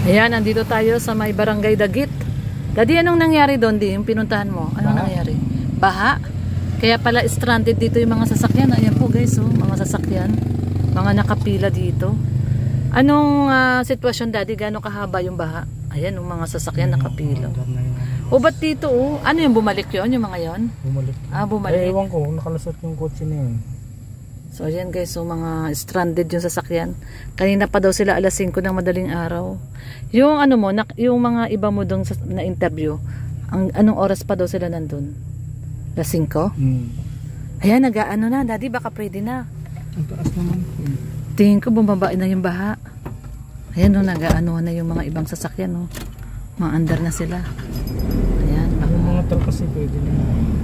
Ayan, nandito tayo sa may Barangay Dagit. Daddy, anong nangyari doon, di? Yung pinuntahan mo? Anong nangyari? Baha? Kaya pala stranded dito yung mga sasakyan. Ayan po guys, oh, mga sasakyan. Mga nakapila dito. Anong sitwasyon, Daddy? Gano'ng kahaba yung baha? Ayan, yung mga sasakyan nakapila. O ba't dito, oh? Ano yung bumalik yun? Yung mga yon? Bumalik. Bumalik. Ewan ko, nakalusot yung kotse na yun. So ayan guys, so mga stranded yung sasakyan. Kanina pa daw sila alas 5 ng madaling araw. Yung ano mo, yung mga iba mo doon na interview, anong oras pa daw sila nandun? Alas 5? Ayan, nag-ano na, Daddy, baka pwede na. Ang taas naman. Tingin ko bumaba na yung baha. Ayan no, nag-ano na yung mga ibang sasakyan, no. Mga andar na sila. Ayan. Yung mga truck kasi pwede na.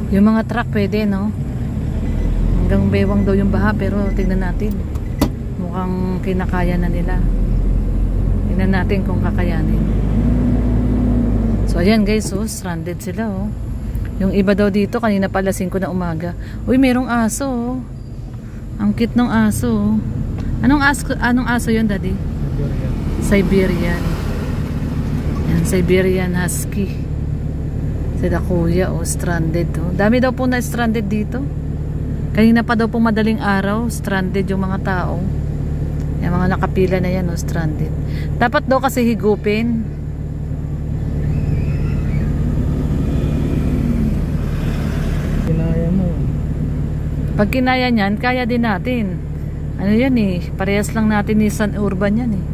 Yung mga truck pwede, no. Hanggang bewang daw yung baha, pero tingnan natin. Mukhang kinakaya na nila. Tingnan natin kung kakayanin. So ayan guys, oh, stranded sila, oh. Yung iba daw dito kanina pa alas 5 na umaga. Uy, merong aso, oh. Ang cute ng aso, oh. Anong aso yun, Daddy? Siberian. Yan, Siberian Husky. Sila kuya, oh, stranded, oh. Dami daw po na stranded dito. Kanina pa daw po madaling araw, stranded yung mga tao. Yung mga nakapila na yan, oh, stranded. Dapat daw kasi higupin. Kinaya mo. Pag kinaya niyan, kaya din natin. Ano yan eh, parehas lang natin Nissan Urban yan eh.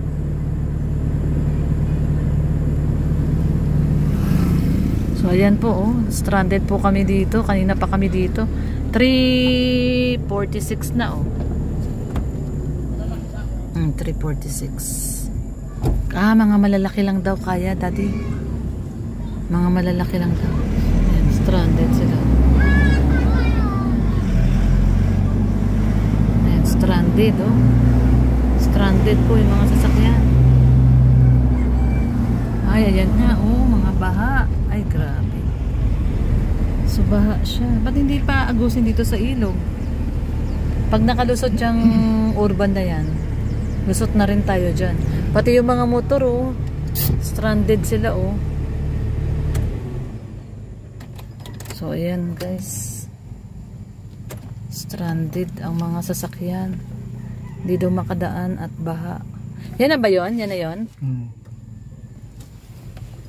So ayan po, oh, stranded po kami dito. Kanina pa kami dito. 3:46 na, oh. 3:46. Mga malalaki lang daw kaya, Daddy. Mga malalaki lang daw. Ayan, stranded sila. Ayan, stranded, oh. Stranded po yung mga sasakyan. Ay, ayan nga, oh, mga baha. Ay, grabe. So, baha siya. Ba't hindi pa agusin dito sa ilog? Pag nakalusot yung urban na yan, lusot na rin tayo dyan. Pati yung mga motor, oh, stranded sila, oh. So, ayan guys. Stranded ang mga sasakyan. Hindi daw makadaan at baha. Yan na ba yun? Yan na yun?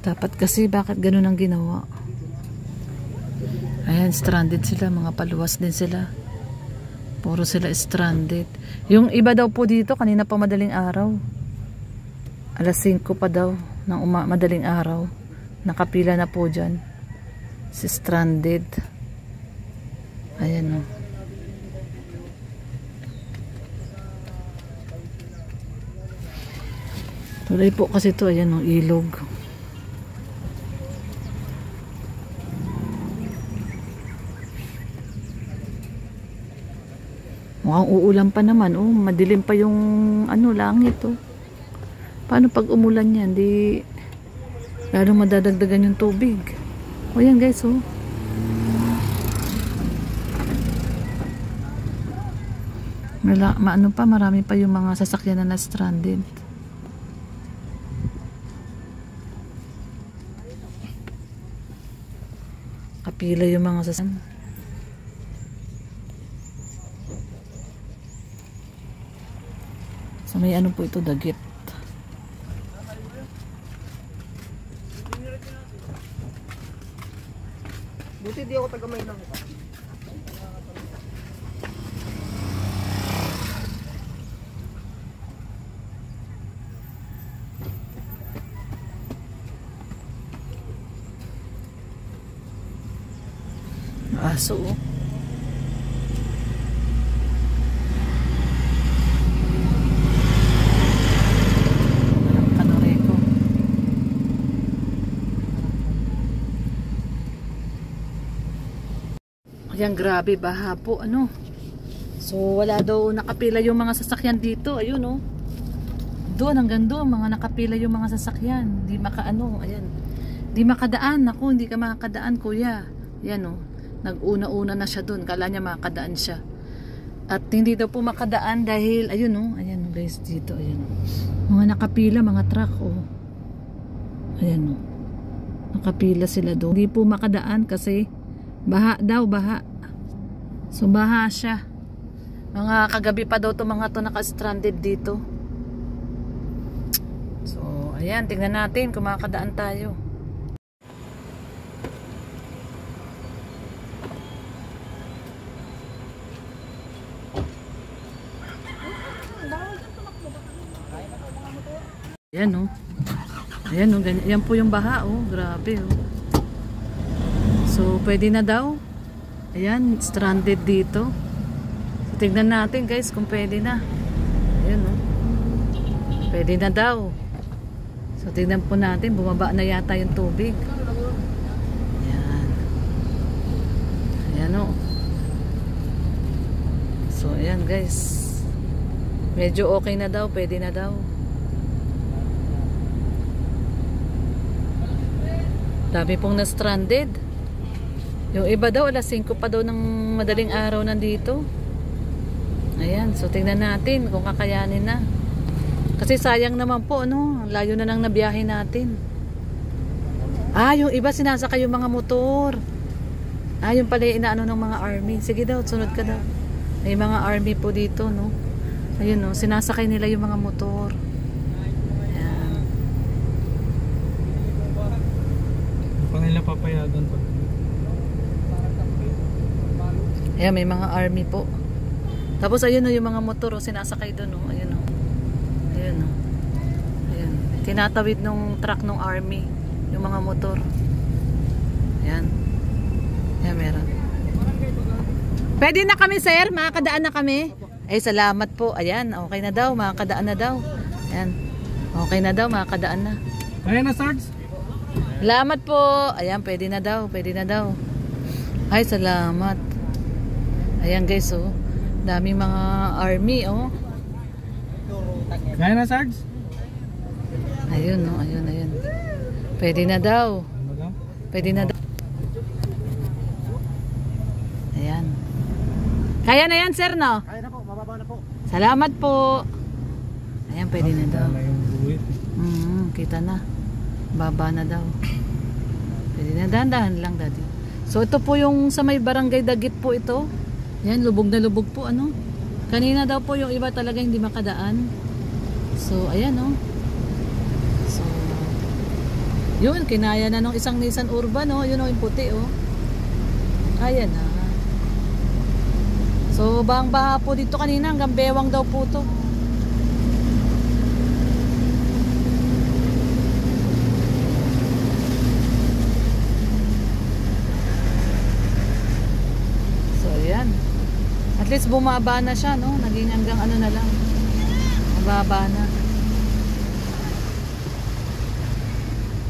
Dapat kasi, bakit ganun ang ginawa? Ayan, stranded sila. Mga paluwas din sila. Puro sila stranded. Yung iba daw po dito, kanina pa madaling araw. Alas 5 pa daw ng madaling araw. Nakapila na po dyan. Si stranded. Ayan, o. Tuloy po kasi ito. Ayan, o, ilog. Mukhang uulan pa naman, oh, madilim pa yung ano, langit, oh. Paano pag umulan yan, di lalong madadagdagan yung tubig. O yan guys, oh. Maano pa, marami pa yung mga sasakyan na stranded. Kapila yung mga sasakyan. So may ano po ito, Dagit. Buti di ako tagamay ng mukha. Aso, oh. Ayan, grabe, baha po, ano. So, wala daw nakapila yung mga sasakyan dito. Ayun, oh. Doon, hanggang doon, mga nakapila yung mga sasakyan. Hindi makaano, ayan. Hindi makadaan. Naku, hindi ka makakadaan, kuya. Ayan, oh. Nag-una-una na siya doon. Kala niya makadaan siya. At hindi daw po makadaan dahil, ayun, oh. Ayan, guys, dito, ayan. Mga nakapila, mga truck, oh. Ayan o. Nakapila sila doon. Hindi po makadaan kasi baha daw, baha. So baha siya. Mga kagabi pa daw to mga to naka-stranded dito. So ayan, tingnan natin kung makakadaan tayo. Ayan o. Ayan o, ganyan. Ayan po yung baha o. Grabe o. So pwede na daw. Ayan, stranded dito. So tignan natin guys kung pwede na. Ayan o. Pwede na daw. So tignan po natin, bumaba na yata yung tubig. Ayan. Ayan o. So ayan guys. Medyo okay na daw, pwede na daw. Dami pong na-stranded. Yung iba daw, alas 5 pa daw ng madaling araw nandito. Ayan, so tingnan natin kung kakayanin na. Kasi sayang naman po, ano, layo na nang nabiyahe natin. Ah, yung iba sinasakay yung mga motor. Ah, yung pala inaano ng mga army. Sige daw, sunod ka daw. May mga army po dito, no. Ayun, no, sinasakay nila yung mga motor. Nila papayagan pa. Ayan, may mga army po. Tapos ayun o, yung mga motor o, sinasakay doon o. Ayun o. Ayun o. Ayun. Tinatawid nung truck nung army yung mga motor. Ayan. Ayan, meron. Pwede na kami sir, makakadaan na kami. Ay, salamat po. Ayan, okay na daw, makakadaan na daw. Ayan. Okay na daw, makakadaan na. Ayan na, Sarge. Salamat po. Ayan, pwede na daw. Pwede na daw. Ay, salamat. Ayan guys, oh. Daming mga army, oh. Kaya na, Sarge? Ayun, oh. Ayun, ayun. Pwede na daw. Pwede na daw. Ayan. Kaya na yan, sir, no? Kaya na po, mababa na po. Salamat po. Ayan, pwede na daw. Kita na. Baba na daw. Pwede na, dahan-dahan lang daddy. So ito po yung sa may barangay Dagit po ito. Yan, lubog na lubog po ano. Kanina daw po yung iba talaga hindi makadaan. So ayan oh. So yun, kinaya na nung isang Nissan Urban oh. Yun oh, yung puti oh. Ayan na. So bahang baha po dito kanina, hanggang bewang daw po to. At least bumaba na siya, no? Naging hanggang ano na lang. Mababa na.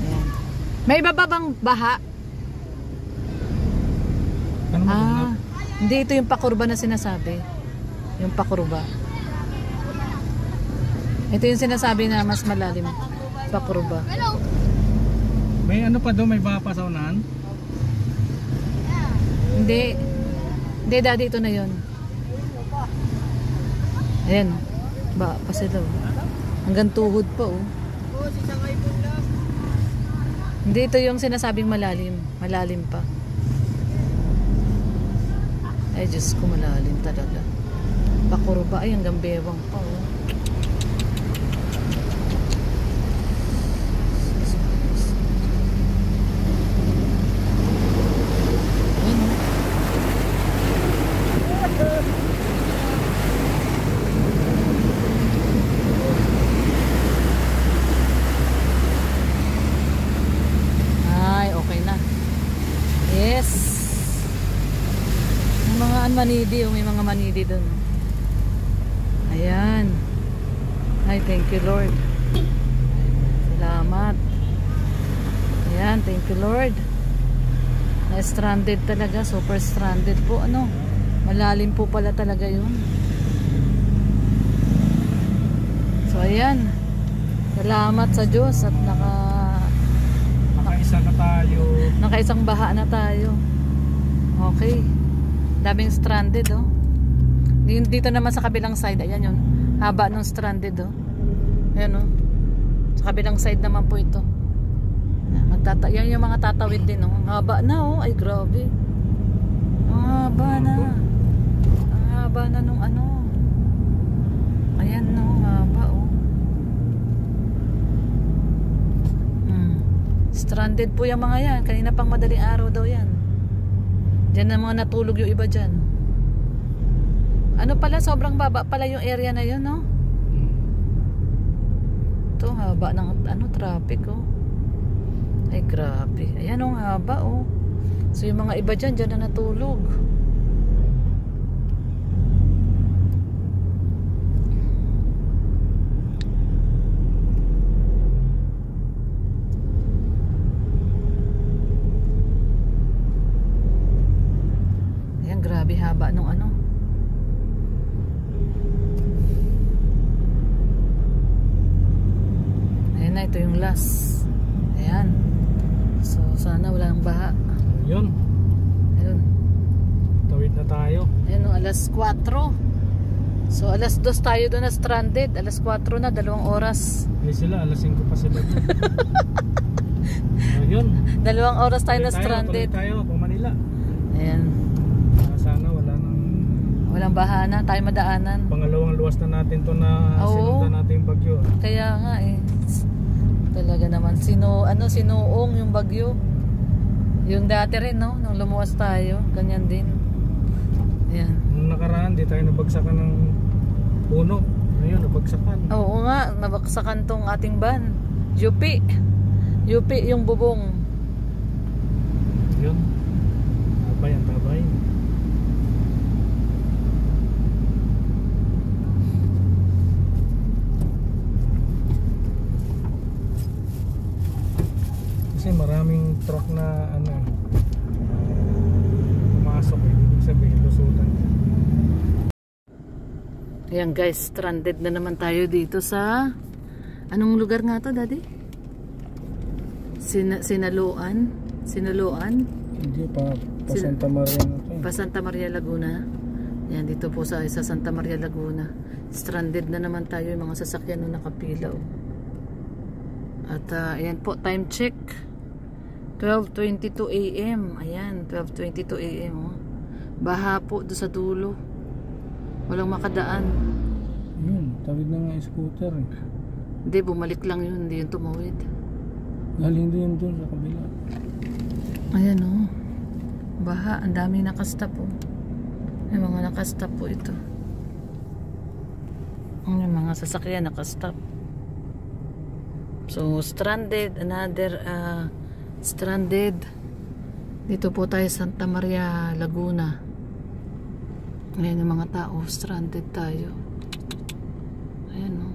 Ayan. May iba bang baha? Ano ah, hindi ito yung pakurba na sinasabi. Yung pakurba. Ito yung sinasabi na mas malalim. Pakurba. May ano pa doon? May baha pa sa unahan? Hindi. Hindi, daddy, ito na yun. Ayan, ba pa sila oh. Hanggang tuhod pa oh. Hindi ito yung sinasabing malalim. Malalim pa. Ay Diyos ko, malalim talaga. Pakurba ay hanggang bewang pa oh. Manidi, may mga manidi doon. Ayan. Ay, thank you Lord. Salamat. Ayan, thank you Lord. Na-stranded talaga, super stranded po. Ano? Malalim po pala talaga yun. So, ayan. Salamat sa Diyos at nakaisa na tayo. Nakaisang baha na tayo. Okay. Daming stranded oh. Dito naman sa kabilang side, ayan yun. Haba ng stranded oh. Ayan oh. Sa kabilang side naman po ito. Yan yung mga tatawid din, oh. Ang haba na, oh. Ay, grabe. Ang haba na. Ang haba na nung ano. Ayan, no. Ang haba, oh. Stranded po yung mga yan. Kanina pang madaling araw daw yan. Diyan na mga natulog yung iba dyan. Ano pala, sobrang baba pala yung area na yun, no? Ito, haba ng ano, traffic, oh. Ay, grabe. Ayan, oh, haba, oh. So, yung mga iba dyan, dyan na natulog. Ayan, grabe haba nung ano. Ayan na, ito yung last. Ayan. So, sana wala nang baha. Yun. Ayun. Tawid na tayo. Ayun, no, alas 4. So, alas 2 tayo doon na stranded. Alas 4 na, 2 oras. Eh sila, alas 5 pa sila doon. Ayun. 2 oras tayo na stranded. Tuloy tayo, pa Manila. Ayan. Sana wala nang... Walang bahana, tayo madaanan. Pangalawang luwas na natin to na sinundan natin yung bagyo. Kaya nga eh. Talaga naman sinuong yung bagyo. Yung dati rin, no, nung lumuwas tayo, ganyan din. Ayan. Nung nakaraan, di tayo nabagsakan ng puno. Ngayon, nabagsakan. Oo nga, nabagsakan tong ating van. UP yung bubong. Yun. Tabay ang tabay. Kasi maraming truck na ano pumasok, ibig sabihin lusutan. Ayan guys, stranded na naman tayo dito sa anong lugar nga to, Daddy? Sinaluan? Hindi pa Santa Maria na to. Pa Santa Maria Laguna. Ayan, dito po sa Santa Maria Laguna. Stranded na naman tayo, yung mga sasakyan na nakapilaw. At ayan po, time check 12:22 AM. Ayan, 12:22 AM, oh. Baha po doon sa dulo. Walang makadaan. Yun, tawid na nga yung scooter eh. Hindi, bumalik lang yun. Hindi yun tumawid. Galing din doon sa kabila. Ayan, oh. Baha, ang daming nakastop, oh. May mga nakastop po ito. May mga sasakyan nakastop. So, stranded, another stranded. Dito po tayo Santa Maria Laguna. Ayan yung mga tao, stranded tayo. Ayan, oh.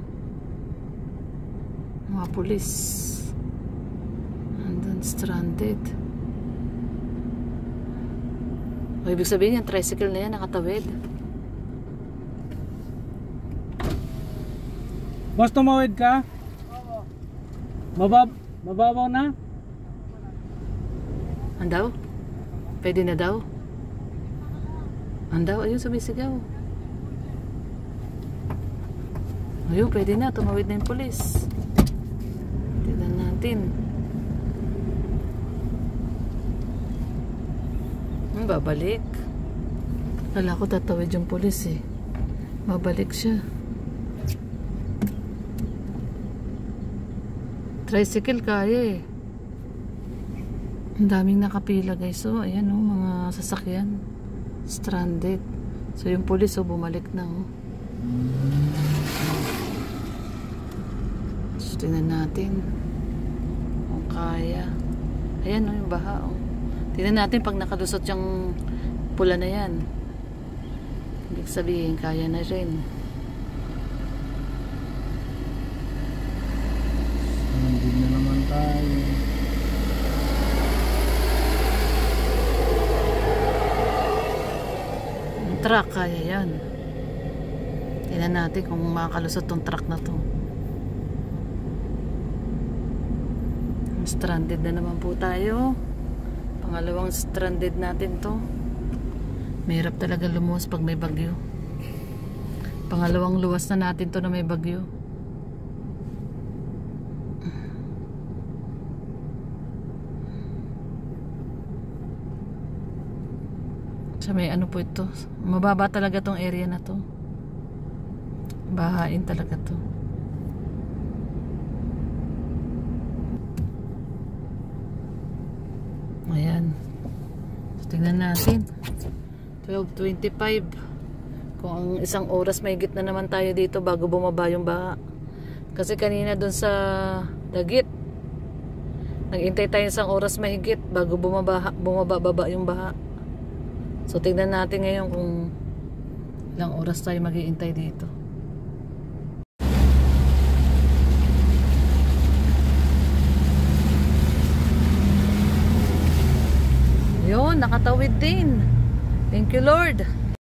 Mga pulis. Andun, stranded. O, ibig sabihin yung tricycle na yan nakatawid. Boss, tumawid ka? Mababaw na? Andaw? Pwede na daw? Andaw, ayun, sumisigaw. Ayun, pwede na. Tumawid na yung polis. Tignan natin. Babalik. Kala ko tatawid yung polis eh. Babalik siya. Tricycle kaya eh. Ang daming nakapila guys. So ayan oh, mga sasakyan stranded. So yung police oh, bumalik na oh. So tingnan natin kung kaya. Ayan oh, yung baha oh. Tingnan natin pag nakalusot yung pula na yan. Ibig sabihin kaya na rin. Nandun na naman tayo. Yung truck kaya yan. Tingnan natin kung makakalusot tong truck na to. Stranded na naman po tayo. Pangalawang stranded natin to. Mahirap talaga lumuwas pag may bagyo. Pangalawang luwas na natin to na may bagyo. Sa may ano po ito. Mababa talaga tong area na to. Bahain talaga to. Ayan. So, tingnan natin. 12:25. Kung ang isang oras may na naman tayo dito bago bumaba yung baha. Kasi kanina dun sa Dagit, nag-intay tayo isang oras mahigit bago bumaba yung baha. So tingnan natin ngayon kung ilang oras tayo mag-iintay dito. Yun, nakatawid din. Thank you, Lord.